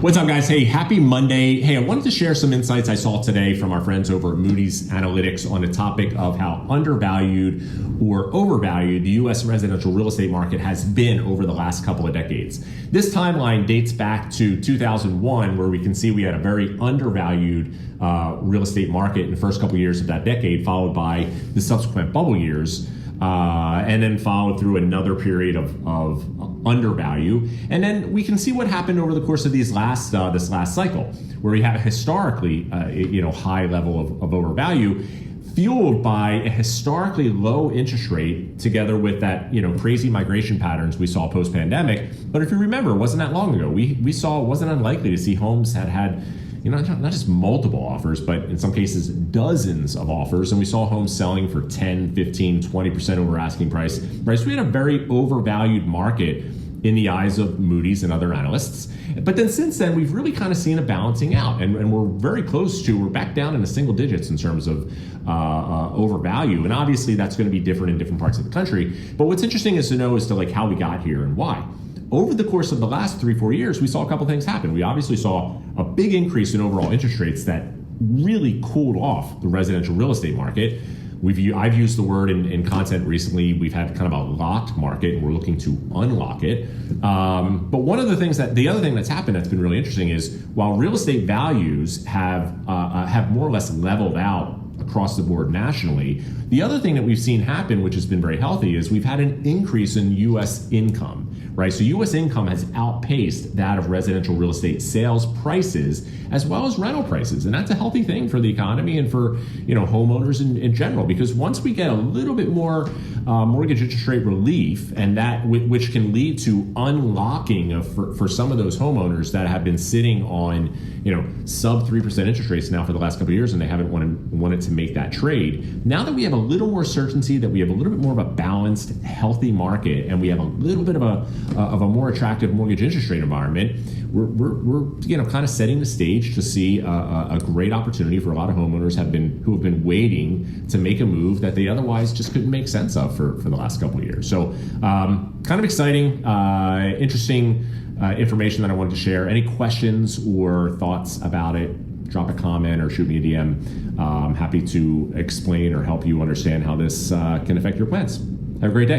What's up, guys? Hey, happy Monday. Hey, I wanted to share some insights I saw today from our friends over at Moody's Analytics on the topic of how undervalued or overvalued the U.S. residential real estate market has been over the last couple of decades. This timeline dates back to 2001, where we can see we had a very undervalued real estate market in the first couple of years of that decade, followed by the subsequent bubble years. And then followed through another period of undervalue, and then we can see what happened over the course of this last cycle, where we had a historically high level of overvalue, fueled by a historically low interest rate, together with that crazy migration patterns we saw post-pandemic. But if you remember, it wasn't that long ago. We saw it wasn't unlikely to see homes that had not just multiple offers, but in some cases dozens of offers. And we saw homes selling for 10, 15, 20% over asking price. Right? So we had a very overvalued market in the eyes of Moody's and other analysts. But then since then, we've really kind of seen a balancing out. And we're very close to, we're back down in the single digits in terms of overvalue. And obviously that's going to be different in different parts of the country. But what's interesting is to know as to how we got here and why. Over the course of the last 3-4 years, we saw a couple things happen. We obviously saw a big increase in overall interest rates that really cooled off the residential real estate market. I've used the word in content recently. We've had kind of a locked market, and we're looking to unlock it. But the other thing that's happened that's been really interesting is, while real estate values have more or less leveled out across the board nationally, the other thing that we've seen happen, which has been very healthy, is we've had an increase in U.S. income, right? So U.S. income has outpaced that of residential real estate sales prices as well as rental prices. And that's a healthy thing for the economy and for homeowners in general, because once we get a little bit more mortgage interest rate relief, and that which can lead to unlocking for some of those homeowners that have been sitting on sub 3% interest rates now for the last couple of years, and they haven't wanted to make that trade. Now that we have a little more certainty, that we have a little bit more of a balanced, healthy market, and we have a little bit of a more attractive mortgage interest rate environment, we're kind of setting the stage to see a great opportunity for a lot of homeowners who have been waiting to make a move that they otherwise just couldn't make sense of for the last couple of years. So kind of exciting, interesting information that I wanted to share. Any questions or thoughts about it, drop a comment or shoot me a DM. I'm happy to explain or help you understand how this can affect your plans. Have a great day.